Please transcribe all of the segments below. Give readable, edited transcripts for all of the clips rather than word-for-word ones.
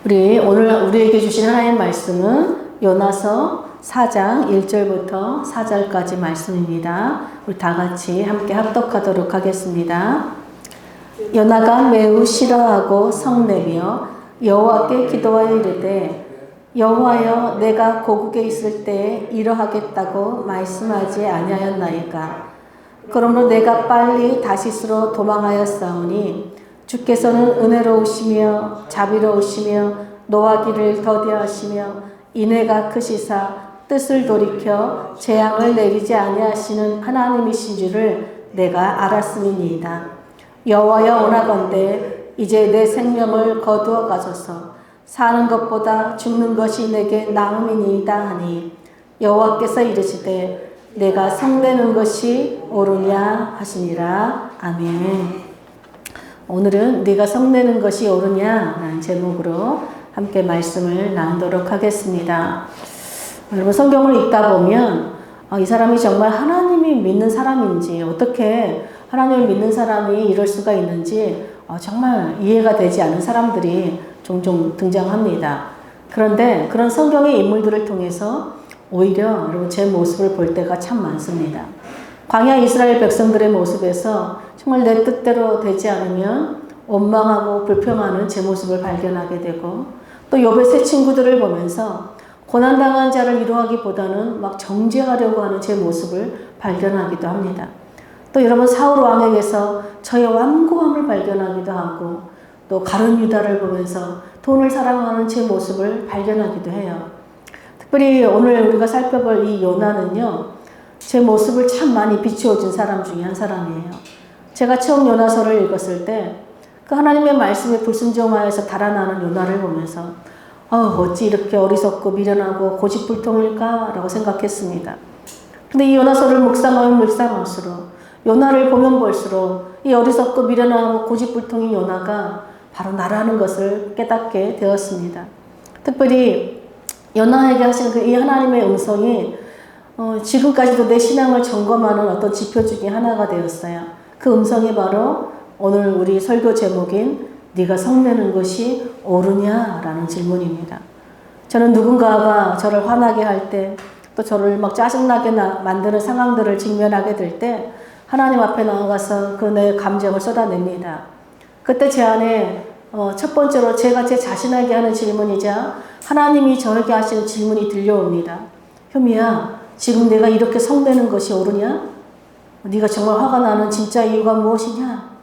우리 오늘 우리에게 주신 하나님 말씀은 요나서 4장 1절부터 4절까지 말씀입니다. 우리 다 같이 함께 합독하도록 하겠습니다. 요나가 매우 싫어하고 성내며 여호와께 기도하여 이르되 여호와여 내가 고국에 있을 때에 이러하겠다고 말씀하지 아니하였나이까. 그러므로 내가 빨리 다시스로 도망하였사오니 주께서는 은혜로우시며 자비로우시며 노하기를 더디하시며 인애가 크시사 뜻을 돌이켜 재앙을 내리지 아니하시는 하나님이신 줄을 내가 알았음이니이다. 여호와여 원하건대 이제 내 생명을 거두어 가소서. 사는 것보다 죽는 것이 내게 나음이니이다 하니 여호와께서 이르시되 내가 성내는 것이 옳으냐 하시니라. 아멘. 오늘은 네가 성내는 것이 옳으냐라는 제목으로 함께 말씀을 나누도록 하겠습니다. 여러분, 성경을 읽다 보면 이 사람이 정말 하나님이 믿는 사람인지, 어떻게 하나님을 믿는 사람이 이럴 수가 있는지 정말 이해가 되지 않은 사람들이 종종 등장합니다. 그런데 그런 성경의 인물들을 통해서 오히려 여러분 제 모습을 볼 때가 참 많습니다. 광야 이스라엘 백성들의 모습에서 정말 내 뜻대로 되지 않으면 원망하고 불평하는 제 모습을 발견하게 되고, 또 욥의 세 친구들을 보면서 고난당한 자를 위로하기보다는 막 정죄하려고 하는 제 모습을 발견하기도 합니다. 또 여러분 사울 왕에게서 저의 완고함을 발견하기도 하고, 또 가룟 유다를 보면서 돈을 사랑하는 제 모습을 발견하기도 해요. 특별히 오늘 우리가 살펴볼 이 요나는요, 제 모습을 참 많이 비추어준 사람 중에 한 사람이에요. 제가 처음 요나서를 읽었을 때 그 하나님의 말씀에 불순종하여서 달아나는 요나를 보면서 어찌 이렇게 어리석고 미련하고 고집불통일까? 라고 생각했습니다. 근데 이 요나서를 묵상하면 묵상할수록, 요나를 보면 볼수록 이 어리석고 미련하고 고집불통인 요나가 바로 나라는 것을 깨닫게 되었습니다. 특별히 요나에게 하신 이 하나님의 음성이 지금까지도 내 신앙을 점검하는 어떤 지표 중에 하나가 되었어요. 그 음성이 바로 오늘 우리 설교 제목인 네가 성내는 것이 옳으냐라는 질문입니다. 저는 누군가가 저를 화나게 할 때, 또 저를 막 짜증나게 만드는 상황들을 직면하게 될 때 하나님 앞에 나아가서 그 내 감정을 쏟아냅니다. 그때 제 안에 첫 번째로 제가 제 자신에게 하는 질문이자 하나님이 저에게 하시는 질문이 들려옵니다. 효미야, 지금 내가 이렇게 성내는 것이 옳으냐? 네가 정말 화가 나는 진짜 이유가 무엇이냐?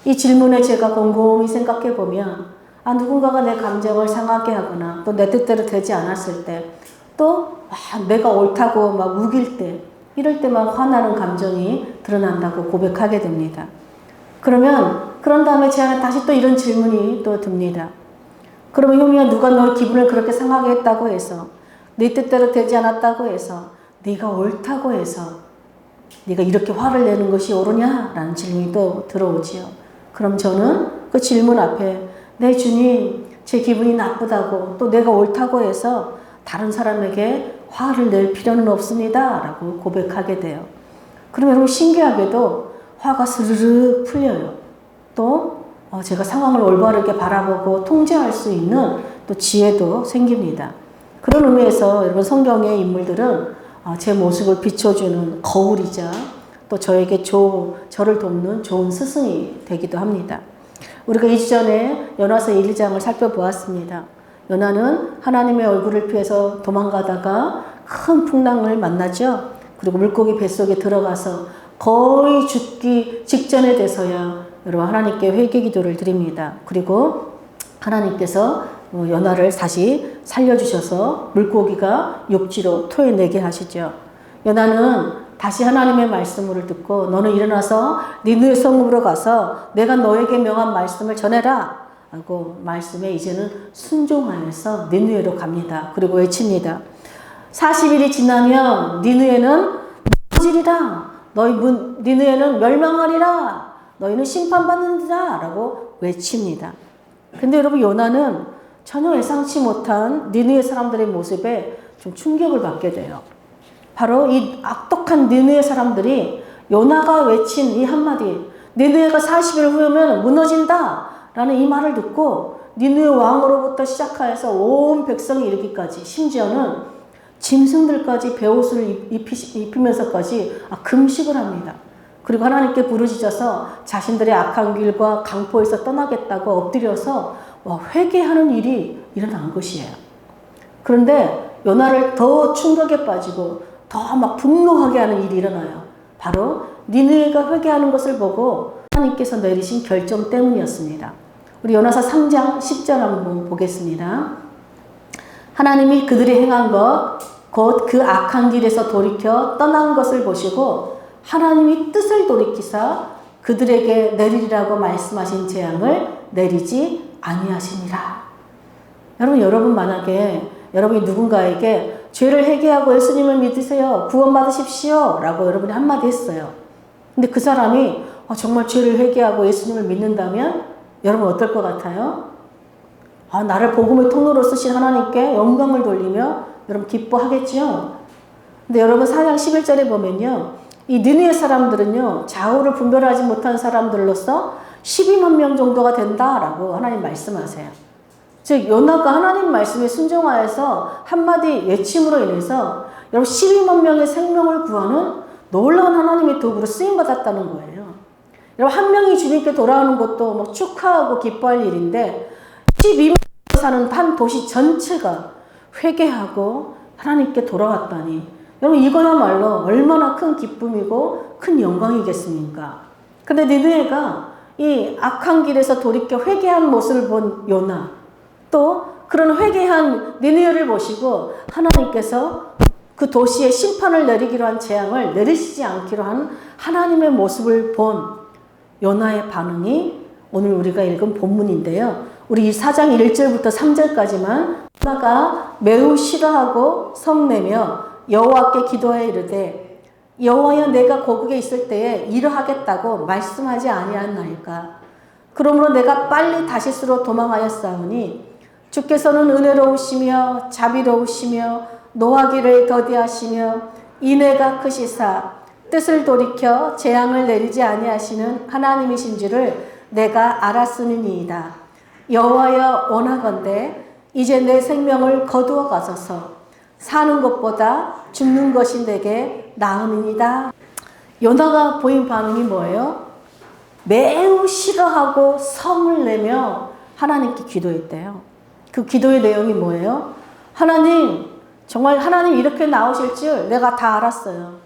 이 질문에 제가 곰곰이 생각해 보면 누군가가 내 감정을 상하게 하거나 또 내 뜻대로 되지 않았을 때, 또 내가 옳다고 막 우길 때, 이럴 때만 화나는 감정이 드러난다고 고백하게 됩니다. 그런 다음에 제 안에 다시 또 이런 질문이 또 듭니다. 그러면 효미야, 누가 너 기분을 그렇게 상하게 했다고 해서, 네 뜻대로 되지 않았다고 해서, 네가 옳다고 해서 네가 이렇게 화를 내는 것이 옳으냐? 라는 질문이 또 들어오지요. 그럼 저는 그 질문 앞에 내 주님, 제 기분이 나쁘다고 또 내가 옳다고 해서 다른 사람에게 화를 낼 필요는 없습니다 라고 고백하게 돼요. 그러면 여러분, 신기하게도 화가 스르르 풀려요. 또 제가 상황을 올바르게 바라보고 통제할 수 있는 또 지혜도 생깁니다. 그런 의미에서 여러분, 성경의 인물들은 제 모습을 비춰주는 거울이자 또 저에게 저를 돕는 좋은 스승이 되기도 합니다. 우리가 이전에 요나서 1장을 살펴보았습니다. 요나는 하나님의 얼굴을 피해서 도망가다가 큰 풍랑을 만나죠. 그리고 물고기 뱃속에 들어가서 거의 죽기 직전에 돼서야 여러분 하나님께 회개 기도를 드립니다. 그리고 하나님께서 요나를 다시 살려주셔서 물고기가 육지로 토해내게 하시죠. 요나는 다시 하나님의 말씀을 듣고 너는 일어나서 니느웨 성읍으로 가서 내가 너에게 명한 말씀을 전해라 하고 말씀에 이제는 순종하여서 니느웨로 갑니다. 그리고 외칩니다. 40일이 지나면 니느웨는 무너지리라. 니느웨는 멸망하리라. 너희는 심판받는다 라고 외칩니다. 근데 여러분, 요나는 전혀 예상치 못한 니느웨 사람들의 모습에 좀 충격을 받게 돼요. 바로 이 악독한 니느웨 사람들이 요나가 외친 이 한마디, 니느웨가 40일 후면 무너진다 라는 이 말을 듣고 니느웨 왕으로부터 시작하여서 온 백성이 이르기까지, 심지어는 짐승들까지 베옷을 입히면서까지 금식을 합니다. 그리고 하나님께 부르짖어서 자신들의 악한 길과 강포에서 떠나겠다고 엎드려서 회개하는 일이 일어난 것이에요. 그런데 요나를 더 충격에 빠지고 더 막 분노하게 하는 일이 일어나요. 바로 니느웨가 회개하는 것을 보고 하나님께서 내리신 결정 때문이었습니다. 우리 요나서 3장 10절 한번 보겠습니다. 하나님이 그들이 행한 것, 곧 그 악한 길에서 돌이켜 떠난 것을 보시고 하나님이 뜻을 돌이키사 그들에게 내리리라고 말씀하신 재앙을 내리지 아니하시니라. 여러분 만약에 여러분이 누군가에게 죄를 회개하고 예수님을 믿으세요, 구원받으십시오 라고 여러분이 한마디 했어요. 근데 그 사람이 정말 죄를 회개하고 예수님을 믿는다면 여러분 어떨 것 같아요? 나를 복음의 통로로 쓰신 하나님께 영광을 돌리며 여러분 기뻐하겠죠? 근데 여러분 4장 11절에 보면요, 이 니느웨 사람들은요, 좌우를 분별하지 못한 사람들로서 12만 명 정도가 된다라고 하나님 말씀하세요. 즉 요나가 하나님 말씀에 순종하여서 한마디 외침으로 인해서 여러분 12만 명의 생명을 구하는 놀라운 하나님의 도구로 쓰임받았다는 거예요. 여러분 한 명이 주님께 돌아오는 것도 축하하고 기뻐할 일인데 12만 명 사는 한 도시 전체가 회개하고 하나님께 돌아왔다니, 여러분 이거야말로 얼마나 큰 기쁨이고 큰 영광이겠습니까? 근데 니느웨가 이 악한 길에서 돌이켜 회개한 모습을 본 요나, 또 그런 회개한 니느웨를 보시고 하나님께서 그 도시에 심판을 내리기로 한 재앙을 내리시지 않기로 한 하나님의 모습을 본 요나의 반응이 오늘 우리가 읽은 본문인데요. 우리 4장 1절부터 3절까지만 요나가 매우 싫어하고 성내며 여호와께 기도하여 이르되 여호와여, 내가 고국에 있을 때에 이러하겠다고 말씀하지 아니하나이까. 그러므로 내가 빨리 다시스로 도망하였사오니 주께서는 은혜로우시며 자비로우시며 노하기를 더디하시며 인애가 크시사 뜻을 돌이켜 재앙을 내리지 아니하시는 하나님이신 줄을 내가 알았으니이다. 여호와여, 원하건대 이제 내 생명을 거두어 가소서. 사는 것보다 죽는 것이 내게 나음이니이다. 요나가 보인 반응이 뭐예요? 매우 싫어하고 성을 내며 하나님께 기도했대요. 그 기도의 내용이 뭐예요? 하나님, 정말 하나님 이렇게 나오실 줄 내가 다 알았어요.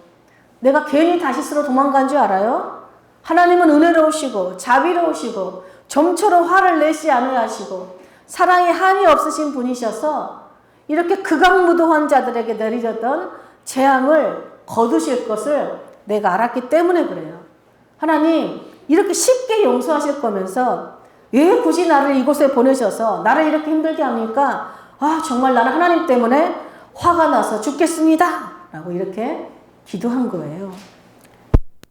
내가 괜히 다시스로 도망간 줄 알아요? 하나님은 은혜로우시고 자비로우시고 좀처럼 화를 내시 아니하시고 사랑에 한이 없으신 분이셔서 이렇게 극악무도한 자들에게 내리셨던 재앙을 거두실 것을 내가 알았기 때문에 그래요. 하나님 이렇게 쉽게 용서하실 거면서 왜 굳이 나를 이곳에 보내셔서 나를 이렇게 힘들게 합니까? 정말 나는 하나님 때문에 화가 나서 죽겠습니다 라고 이렇게 기도한 거예요.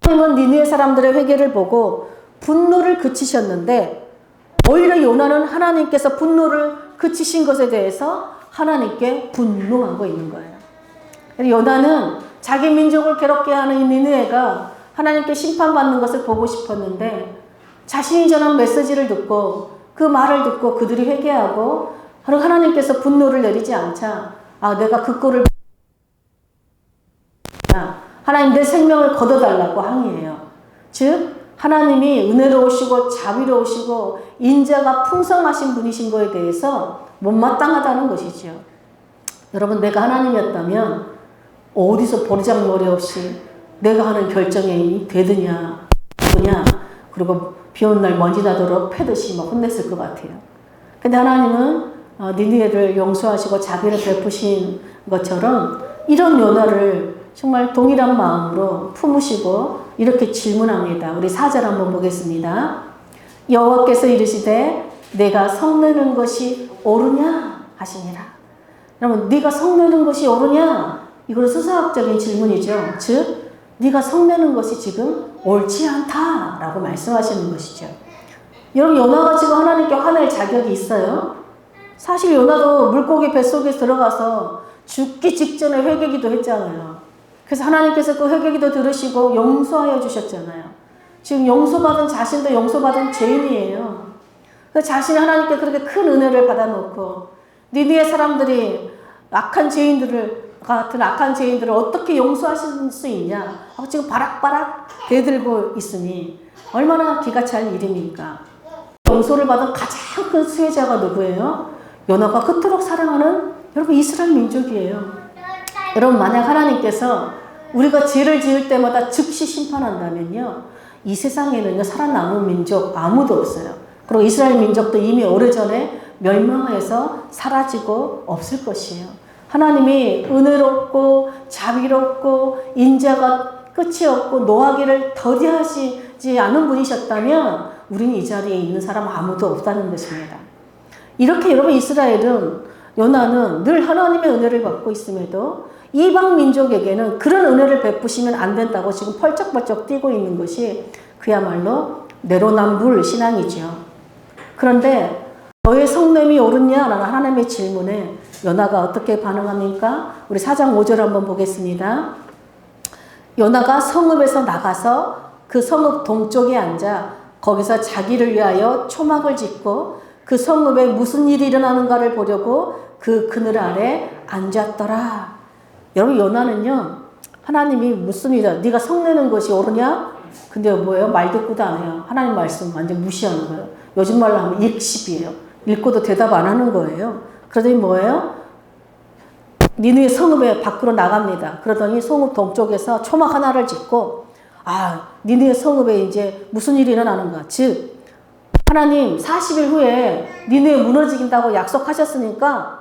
하나님은 니느웨 사람들의 회개를 보고 분노를 그치셨는데 오히려 요나는 하나님께서 분노를 그치신 것에 대해서 하나님께 분노하고 있는 거예요. 요나는 자기 민족을 괴롭게 하는 이 니느웨가 하나님께 심판받는 것을 보고 싶었는데 자신이 전한 메시지를 듣고 그 말을 듣고 그들이 회개하고 하나님께서 분노를 내리지 않자 내가 그 꼴을 하나님 내 생명을 거둬달라고 항의해요. 즉 하나님이 은혜로우시고 자비로우시고 인자가 풍성하신 분이신 거에 대해서 못마땅하다는 것이죠. 여러분 내가 하나님이었다면 어디서 버리장머리 없이 내가 하는 결정이 되느냐 그리고 비 오는 날 먼지 나도록 패듯이 막 혼냈을 것 같아요. 근데 하나님은 니느웨를 용서하시고 자비를 베푸신 것처럼 이런 요나를 정말 동일한 마음으로 품으시고 이렇게 질문합니다. 우리 4절 한번 보겠습니다. 여호와께서 이르시되 내가 성내는 것이 옳으냐 하시니라. 여러분 네가 성내는 것이 옳으냐? 이건 수사학적인 질문이죠. 즉 네가 성내는 것이 지금 옳지 않다라고 말씀하시는 것이죠. 여러분 요나가 지금 하나님께 화낼 자격이 있어요? 사실 요나도 물고기 뱃속에 들어가서 죽기 직전에 회개기도 했잖아요. 그래서 하나님께서 그 회개기도 들으시고 용서하여 주셨잖아요. 지금 용서받은 자신도 용서받은 죄인이에요. 그 자신이 하나님께 그렇게 큰 은혜를 받아놓고 니느웨 사람들이 같은 악한 죄인들을 어떻게 용서하실 수 있냐 하고 지금 바락바락 대들고 있으니 얼마나 기가 찰 일입니까? 용서를 받은 가장 큰 수혜자가 누구예요? 요나가 그토록 사랑하는 여러분 이스라엘 민족이에요. 여러분 만약 하나님께서 우리가 죄를 지을 때마다 즉시 심판한다면요, 이 세상에는요 살아남은 민족 아무도 없어요. 그리고 이스라엘 민족도 이미 오래전에 멸망해서 사라지고 없을 것이에요. 하나님이 은혜롭고 자비롭고 인자가 끝이 없고 노하기를 더디하시지 않은 분이셨다면 우리는 이 자리에 있는 사람 아무도 없다는 것입니다. 이렇게 여러분 이스라엘은 요나는 늘 하나님의 은혜를 받고 있음에도 이방 민족에게는 그런 은혜를 베푸시면 안 된다고 지금 펄쩍펄쩍 뛰고 있는 것이 그야말로 내로남불 신앙이죠. 그런데 너의 성냄이 옳으냐라는 하나님의 질문에 요나가 어떻게 반응합니까? 우리 4장 5절 한번 보겠습니다. 요나가 성읍에서 나가서 그 성읍 동쪽에 앉아 거기서 자기를 위하여 초막을 짓고 그 성읍에 무슨 일이 일어나는가를 보려고 그 그늘 아래 앉았더라. 여러분 요나는요 하나님이 무슨 일이야 네가 성내는 것이 옳으냐? 근데 뭐예요? 말 듣고도 안 해요. 하나님 말씀 완전 무시하는 거예요. 요즘 말로 하면 일십이에요. 읽고도 대답 안 하는 거예요. 그러더니 뭐예요? 니느웨 성읍에 밖으로 나갑니다. 그러더니 성읍 동쪽에서 초막 하나를 짓고 니느웨 성읍에 이제 무슨 일이 일어나는가? 즉 하나님 40일 후에 니느웨 무너진다고 약속하셨으니까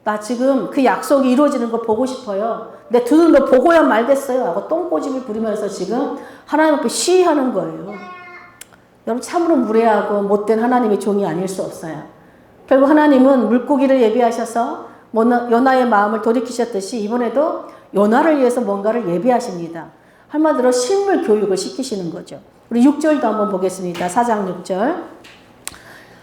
나 지금 그 약속이 이루어지는 거 보고 싶어요. 내 두 눈으로 보고야 말겠어요 하고 똥꼬집을 부리면서 지금 하나님 앞에 시위하는 거예요. 여러분 참으로 무례하고 못된 하나님의 종이 아닐 수 없어요. 결국 하나님은 물고기를 예비하셔서 요나의 마음을 돌이키셨듯이 이번에도 요나를 위해서 뭔가를 예비하십니다. 한마디로 실물 교육을 시키시는 거죠. 우리 6절도 한번 보겠습니다. 4장 6절.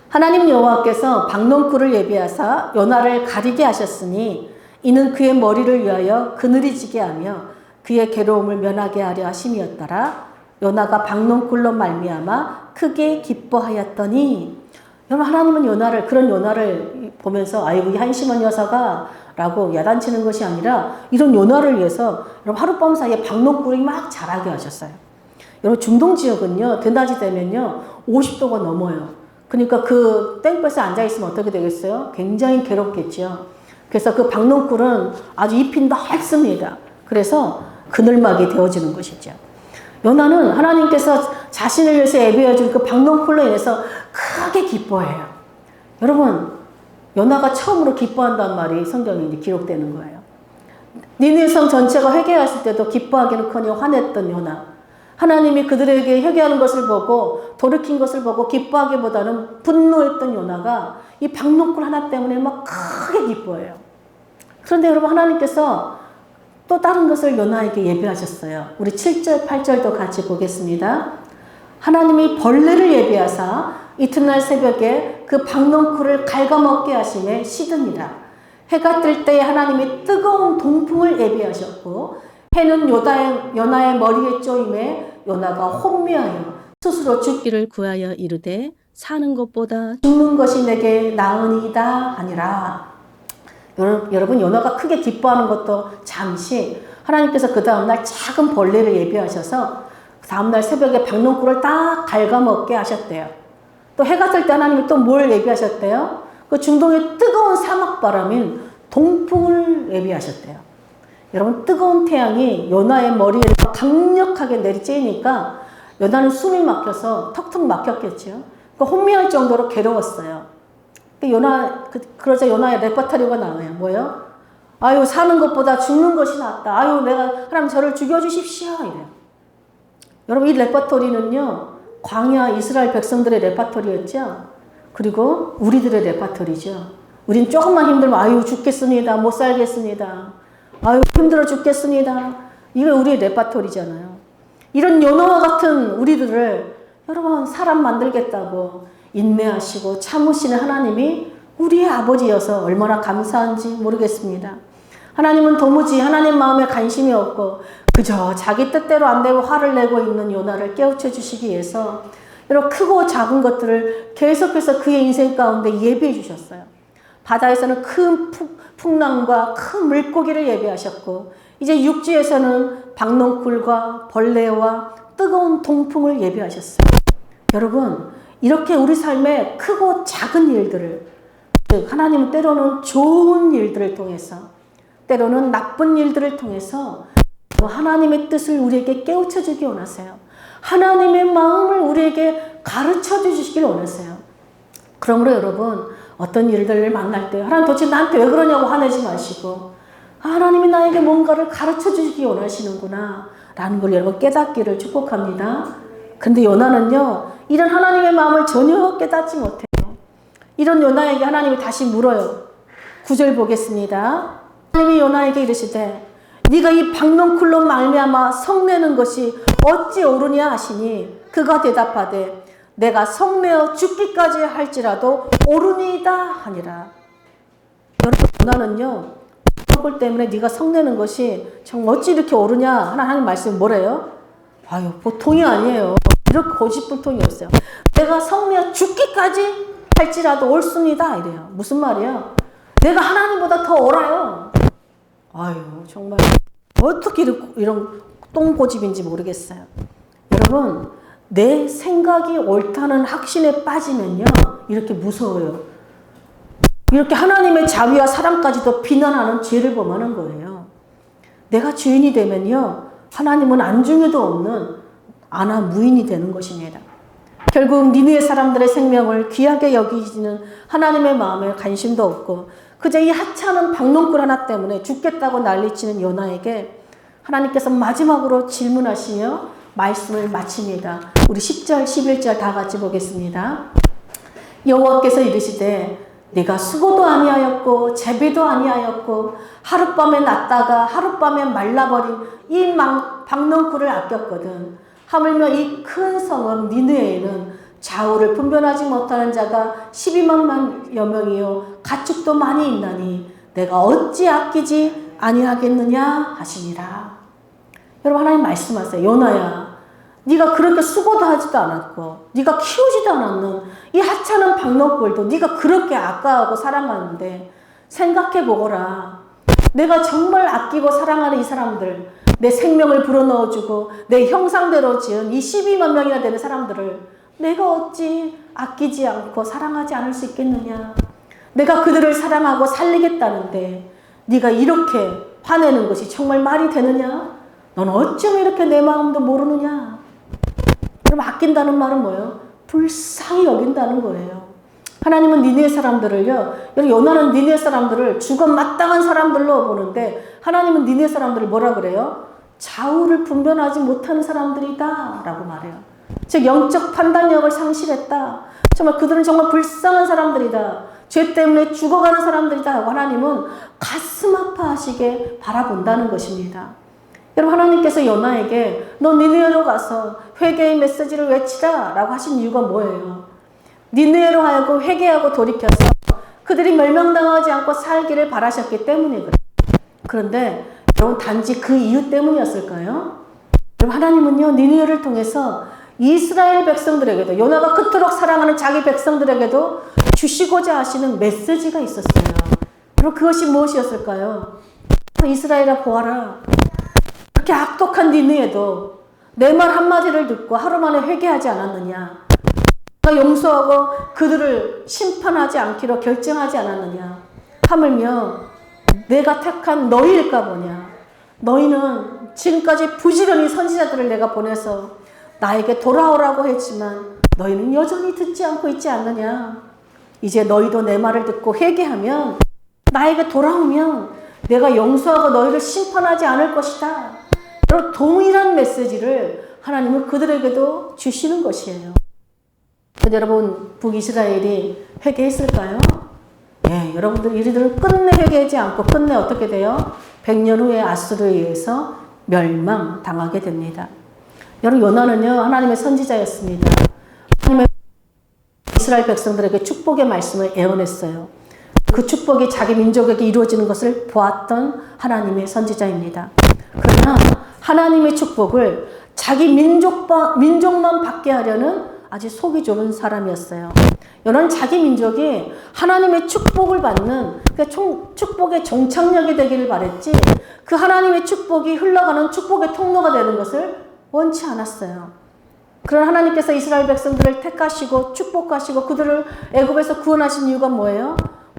하나님 여호와께서 박넝쿨을 예비하사 요나를 가리게 하셨으니 이는 그의 머리를 위하여 그늘이 지게 하며 그의 괴로움을 면하게 하려 하심이었더라. 요나가 박넝쿨로 말미암아 크게 기뻐하였더니 여러분 하나님은 그런 요나를 보면서 아이고 이 한심한 여사가 라고 야단치는 것이 아니라 이런 요나를 위해서 여러분 하룻밤 사이에 박농굴이 막 자라게 하셨어요. 여러분 중동 지역은요 대낮이 되면요 50도가 넘어요. 그러니까 그 땡볕에 앉아있으면 어떻게 되겠어요? 굉장히 괴롭겠죠. 그래서 그 박농굴은 아주 잎이 넓습니다. 그래서 그늘막이 되어지는 것이죠. 요나는 하나님께서 자신을 위해서 예비해 준 그 박농쿨로 인해서 크게 기뻐해요. 여러분 요나가 처음으로 기뻐한다는 말이 성경에 이제 기록되는 거예요. 니느웨 성 전체가 회개했을 때도 기뻐하기는커녕 화냈던 요나. 하나님이 그들에게 회개하는 것을 보고 돌이킨 것을 보고 기뻐하기보다는 분노했던 요나가 이 박농쿨 하나 때문에 막 크게 기뻐해요. 그런데 여러분 하나님께서 또 다른 것을 요나에게 예비하셨어요. 우리 7절 8절도 같이 보겠습니다. 하나님이 벌레를 예비하사 이튿날 새벽에 그 박넝쿨을 갉아먹게 하심에 시드니라. 해가 뜰 때에 하나님이 뜨거운 동풍을 예비하셨고 해는 요나의 머리에 쪼임에 요나가 혼미하여 스스로 죽기를 구하여 이르되 사는 것보다 죽는 것이 내게 나으니이다 하니라. 여러분 요나가 크게 기뻐하는 것도 잠시 하나님께서 그 다음날 작은 벌레를 예비하셔서 그 다음날 새벽에 박농쿨을 딱 갉아먹게 하셨대요. 또 해가 뜰 때 하나님이 또 뭘 예비하셨대요? 그 중동의 뜨거운 사막바람인 동풍을 예비하셨대요. 여러분 뜨거운 태양이 요나의 머리에 강력하게 내리쬐니까 요나는 숨이 막혀서 턱턱 막혔겠죠. 그 혼미할 정도로 괴로웠어요. 그러자 요나의 레퍼토리가 나와요. 뭐예요? 아유 사는 것보다 죽는 것이 낫다. 아유 하나님 저를 죽여주십시오. 이래요. 여러분 이 레퍼토리는요 광야 이스라엘 백성들의 레퍼토리였죠. 그리고 우리들의 레퍼토리죠. 우린 조금만 힘들면 아유 죽겠습니다. 못 살겠습니다. 아유 힘들어 죽겠습니다. 이게 우리의 레퍼토리잖아요. 이런 요나와 같은 우리들을 여러분 사람 만들겠다고 인내하시고 참으시는 하나님이 우리의 아버지여서 얼마나 감사한지 모르겠습니다. 하나님은 도무지 하나님 마음에 관심이 없고 그저 자기 뜻대로 안 되고 화를 내고 있는 요나를 깨우쳐 주시기 위해서 여러분 크고 작은 것들을 계속해서 그의 인생 가운데 예비해 주셨어요. 바다에서는 큰 풍랑과 큰 물고기를 예비하셨고 이제 육지에서는 박넝쿨과 벌레와 뜨거운 동풍을 예비하셨어요. 여러분 이렇게 우리 삶에 크고 작은 일들을 하나님은 때로는 좋은 일들을 통해서 때로는 나쁜 일들을 통해서 하나님의 뜻을 우리에게 깨우쳐 주기 원하세요. 하나님의 마음을 우리에게 가르쳐 주시길 원하세요. 그러므로 여러분 어떤 일들을 만날 때 하나님 도대체 나한테 왜 그러냐고 화내지 마시고 하나님이 나에게 뭔가를 가르쳐 주시기 원하시는구나 라는 걸 여러분 깨닫기를 축복합니다. 근데 요나는요 이런 하나님의 마음을 전혀 깨닫지 못해요. 이런 요나에게 하나님이 다시 물어요. 9절 보겠습니다. 하나님이 요나에게 이르시되 네가 이 박넝쿨로 말미암아 성내는 것이 어찌 옳으냐 하시니 그가 대답하되 내가 성내어 죽기까지 할지라도 옳으니이다 하니라. 여러분 요나는요 박넝쿨 때문에 네가 성내는 것이 정말 어찌 이렇게 옳으냐 하나님 말씀이 뭐래요? 아유 보통이 아니에요. 이렇게 고집불통이었어요. 내가 성내어 죽기까지 할지라도 옳습니다 이래요. 무슨 말이야? 내가 하나님보다 더 옳아요. 아유 정말 어떻게 이런 똥고집인지 모르겠어요. 여러분 내 생각이 옳다는 확신에 빠지면요 이렇게 무서워요. 이렇게 하나님의 자비와 사랑까지도 비난하는 죄를 범하는 거예요. 내가 주인이 되면요 하나님은 안중에도 없는 아나 무인이 되는 것입니다. 결국 니느웨 사람들의 생명을 귀하게 여기시는 하나님의 마음에 관심도 없고 그저 이 하찮은 박넝쿨 하나 때문에 죽겠다고 난리치는 요나에게 하나님께서 마지막으로 질문하시며 말씀을 마칩니다. 우리 10절 11절 다 같이 보겠습니다. 여호와께서 이르시되 네가 수고도 아니하였고 제비도 아니하였고 하룻밤에 났다가 하룻밤에 말라버린 이 박넝쿨을 아꼈거든. 하물며 이 큰 성읍 니느웨에는 좌우를 분별하지 못하는 자가 12만여 명이요 가축도 많이 있나니 내가 어찌 아끼지 아니하겠느냐 하시니라. 여러분 하나님 말씀하세요. 요나야 네가 그렇게 수고도 하지도 않았고 네가 키우지도 않았는 이 하찮은 박넝쿨도 네가 그렇게 아까워하고 사랑하는데 생각해 보거라. 내가 정말 아끼고 사랑하는 이 사람들 내 생명을 불어넣어주고 내 형상대로 지은 이 12만 명이나 되는 사람들을 내가 어찌 아끼지 않고 사랑하지 않을 수 있겠느냐. 내가 그들을 사랑하고 살리겠다는데 네가 이렇게 화내는 것이 정말 말이 되느냐. 너는 어쩜 이렇게 내 마음도 모르느냐. 그럼 아낀다는 말은 뭐예요? 불쌍히 여긴다는 거예요. 하나님은 니느웨 사람들을요, 요나는 니느웨 사람들을 죽어 마땅한 사람들로 보는데 하나님은 니느웨 사람들을 뭐라 그래요? 좌우를 분별하지 못하는 사람들이다 라고 말해요. 즉 영적 판단력을 상실했다. 정말 그들은 정말 불쌍한 사람들이다. 죄 때문에 죽어가는 사람들이다 하고 하나님은 가슴 아파하시게 바라본다는 것입니다. 여러분 하나님께서 요나에게 너 니느웨로 가서 회개의 메시지를 외치라 라고 하신 이유가 뭐예요? 니느웨로 하여금 회개하고 돌이켜서 그들이 멸망당하지 않고 살기를 바라셨기 때문에 그래요. 그런데 여러분 단지 그 이유 때문이었을까요? 여러분 하나님은요 니느웨를 통해서 이스라엘 백성들에게도 요나가 그토록 사랑하는 자기 백성들에게도 주시고자 하시는 메시지가 있었어요. 여러분 그것이 무엇이었을까요? 이스라엘아 보아라. 그렇게 악독한 니느웨도 내 말 한마디를 듣고 하루 만에 회개하지 않았느냐. 내가 용서하고 그들을 심판하지 않기로 결정하지 않았느냐. 하물며 내가 택한 너희일까 보냐. 너희는 지금까지 부지런히 선지자들을 내가 보내서 나에게 돌아오라고 했지만 너희는 여전히 듣지 않고 있지 않느냐. 이제 너희도 내 말을 듣고 회개하면 나에게 돌아오면 내가 용서하고 너희를 심판하지 않을 것이다. 여러분 동일한 메시지를 하나님은 그들에게도 주시는 것이에요. 근데 여러분 북이스라엘이 회개했을까요? 예, 여러분들 이들은 끝내 회개하지 않고 끝내 어떻게 돼요? 100년 후에 아수르에 의해서 멸망당하게 됩니다. 여러분 요나는요 하나님의 선지자였습니다. 하나님의 이스라엘 백성들에게 축복의 말씀을 예언했어요. 그 축복이 자기 민족에게 이루어지는 것을 보았던 하나님의 선지자입니다. 그러나 하나님의 축복을 자기 민족만 받게 하려는 아주 속이 좁은 사람이었어요. 요나는 자기 민족이 하나님의 축복을 받는 축복의 종착역이 되기를 바랬지 그 하나님의 축복이 흘러가는 축복의 통로가 되는 것을 원치 않았어요. 그런 하나님께서 이스라엘 백성들을 택하시고 축복하시고 그들을 애굽에서 구원하신 이유가 뭐예요?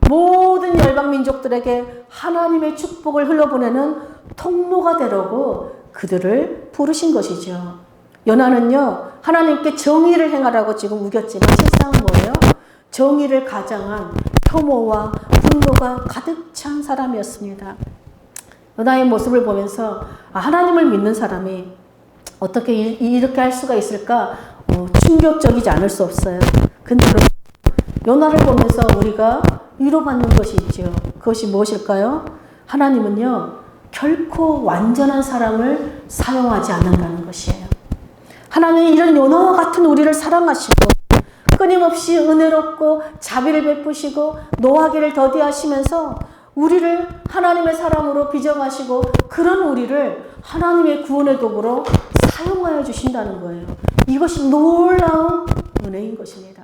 모든 열방 민족들에게 하나님의 축복을 흘러보내는 통로가 되려고 그들을 부르신 것이죠. 요나는요, 하나님께 정의를 행하라고 지금 우겼지만 실상은 뭐예요? 정의를 가장한 혐오와 분노가 가득 찬 사람이었습니다. 요나의 모습을 보면서 하나님을 믿는 사람이 어떻게 이렇게 할 수가 있을까? 충격적이지 않을 수 없어요. 근데 요나를 보면서 우리가 위로받는 것이 있죠. 그것이 무엇일까요? 하나님은요, 결코 완전한 사람을 사용하지 않는다는 것이에요. 하나님은 이런 요나와 같은 우리를 사랑하시고 끊임없이 은혜롭고 자비를 베푸시고 노하기를 더디하시면서 우리를 하나님의 사람으로 빚어가시고 그런 우리를 하나님의 구원의 도구로 사용하여 주신다는 거예요. 이것이 놀라운 은혜인 것입니다.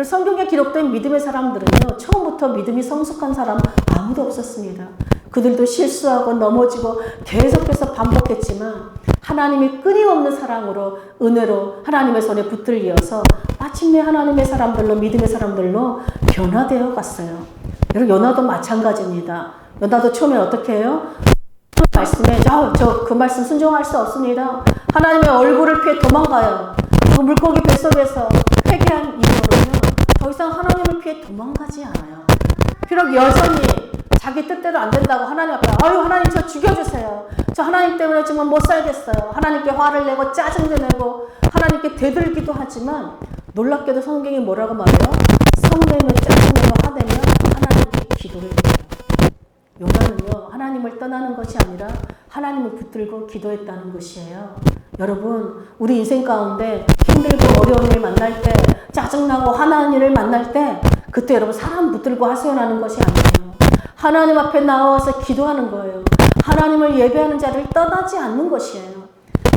성경에 기록된 믿음의 사람들은요, 처음부터 믿음이 성숙한 사람 아무도 없었습니다. 그들도 실수하고 넘어지고 계속해서 반복했지만 하나님이 끊임없는 사랑으로 은혜로 하나님의 손에 붙들 이어서 마침내 하나님의 사람들로 믿음의 사람들로 변화되어 갔어요. 여러분 요나도 마찬가지입니다. 요나도 처음에 어떻게 해요? 말씀에 그 말씀 순종할 수 없습니다. 하나님의 얼굴을 피해 도망가요. 그 물고기 뱃속에서 회개한 이후로는요 더 이상 하나님을 피해 도망가지 않아요. 비록 여전히 자기 뜻대로 안 된다고 하나님 앞에 하나님 저 죽여주세요. 저 하나님 때문에 정말 못 살겠어요. 하나님께 화를 내고 짜증도 내고 하나님께 대들기도 하지만 놀랍게도 성경이 뭐라고 말해요? 성내며 짜증내며 화내며 하나님께 기도를 해요. 요나는요 하나님을 떠나는 것이 아니라 하나님을 붙들고 기도했다는 것이에요. 여러분 우리 인생 가운데 힘들고 어려운 일 만날 때 짜증나고 화나는 일을 만날 때 그때 여러분 사람 붙들고 하소연하는 것이 아니에요. 하나님 앞에 나와서 기도하는 거예요. 하나님을 예배하는 자를 떠나지 않는 것이에요.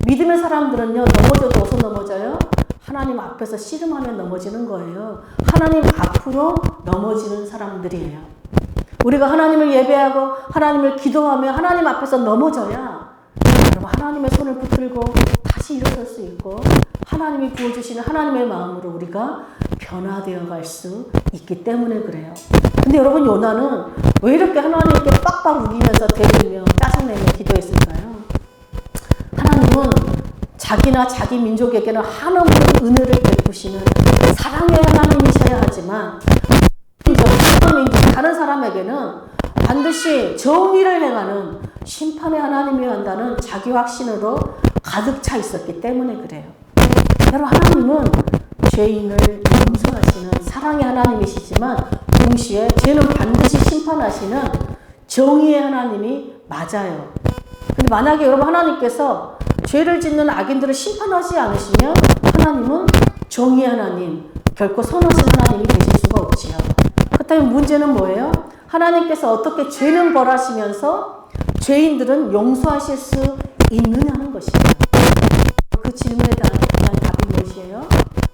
믿음의 사람들은요 넘어져도 어디서 넘어져요? 하나님 앞에서 씨름하며 넘어지는 거예요. 하나님 앞으로 넘어지는 사람들이에요. 우리가 하나님을 예배하고 하나님을 기도하며 하나님 앞에서 넘어져야 여러분 하나님의 손을 붙들고 다시 일어설 수 있고 하나님이 부어주시는 하나님의 마음으로 우리가 변화되어 갈 수 있기 때문에 그래요. 근데 여러분 요나는 왜 이렇게 하나님께 빡빡 우기면서 대들며 짜증내며 기도했을까요? 하나님은 자기나 자기 민족에게는 한없는 은혜를 베푸시는 사랑의 하나님이셔야 하지만 다른 사람에게는 반드시 정의를 행하는 심판의 하나님이어야 한다는 자기 확신으로 가득 차 있었기 때문에 그래요. 여러분 하나님은 죄인을 용서하시는 사랑의 하나님이시지만 동시에 죄는 반드시 심판하시는 정의의 하나님이 맞아요. 근데 만약에 여러분 하나님께서 죄를 짓는 악인들을 심판하지 않으시면 하나님은 정의의 하나님, 결코 선하신 하나님이 되실 수가 없지요. 그렇다면 문제는 뭐예요? 하나님께서 어떻게 죄는 벌하시면서 죄인들은 용서하실 수 있느냐는 것이에요. 그 질문에 대한 답이 무엇이에요?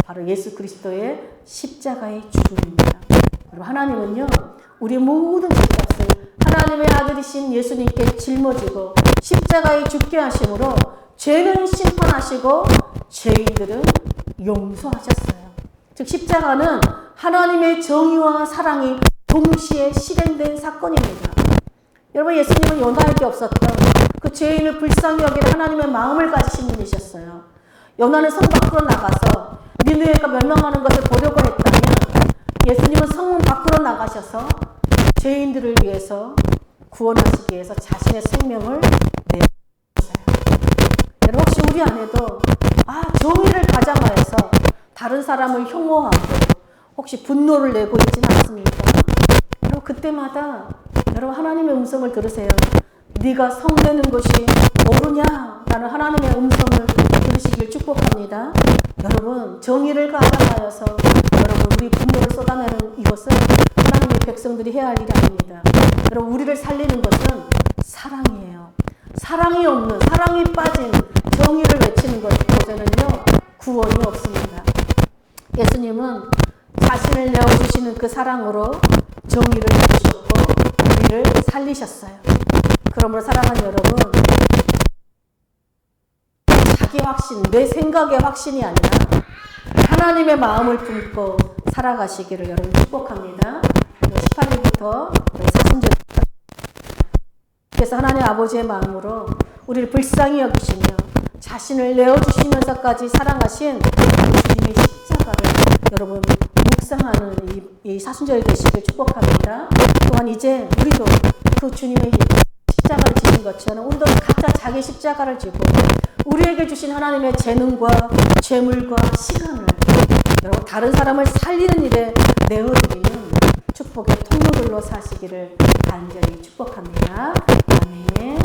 바로 예수 그리스도의 십자가의 죽음입니다. 여러분 하나님은요 우리의 모든 죄값을 하나님의 아들이신 예수님께 짊어지고 십자가에 죽게 하심으로 죄는 심판하시고 죄인들은 용서하셨어요. 즉 십자가는 하나님의 정의와 사랑이 동시에 실현된 사건입니다. 여러분 예수님은 요나에게 없었던 그 죄인을 불쌍히 여기는 하나님의 마음을 가지신 분이셨어요. 요나는 성 밖으로 나가서 니느웨가 멸망하는 것을 보려고 했다면 예수님은 성문 밖으로 나가셔서 죄인들을 위해서 구원하시기 위해서 자신의 생명을 내어주셨어요. 여러분 혹시 우리 안에도 정의를 가장하여서 다른 사람을 혐오하고 혹시 분노를 내고 있지는 않습니까? 여러분 그때마다 여러분 하나님의 음성을 들으세요. 네가 성내는 것이 옳으냐? 라는 하나님의 음성을 들으시길 축복합니다. 여러분 정의를 가장하여서 여러분 우리 분노를 쏟아내는 이것은 하나님의 백성들이 해야 할 일이 아닙니다. 여러분 우리를 살리는 것은 사랑이에요. 사랑이 없는 사랑이 빠진 정의를 외치는 것에는요 구원이 없습니다. 예수님은 자신을 내어주시는 그 사랑으로 정의를 해주셨고 우리를 살리셨어요. 그러므로 사랑하는 여러분, 자기 확신, 내 생각의 확신이 아니라 하나님의 마음을 품고 살아가시기를 여러분 축복합니다. 18일부터 사순절, 그래서 하나님 아버지의 마음으로 우리를 불쌍히 여기시며 자신을 내어주시면서까지 사랑하신 주님의 십자가를 여러분 묵상하는 이 사순절 되시길 축복합니다. 또한 이제 우리도 그 주님의 십자가를 지신 것처럼 우리도 각자 자기 십자가를 지고 우리에게 주신 하나님의 재능과 재물과 시간을 여러분 다른 사람을 살리는 일에 내어드리는 축복의 통로들로 사시기를 간절히 축복합니다. 아멘.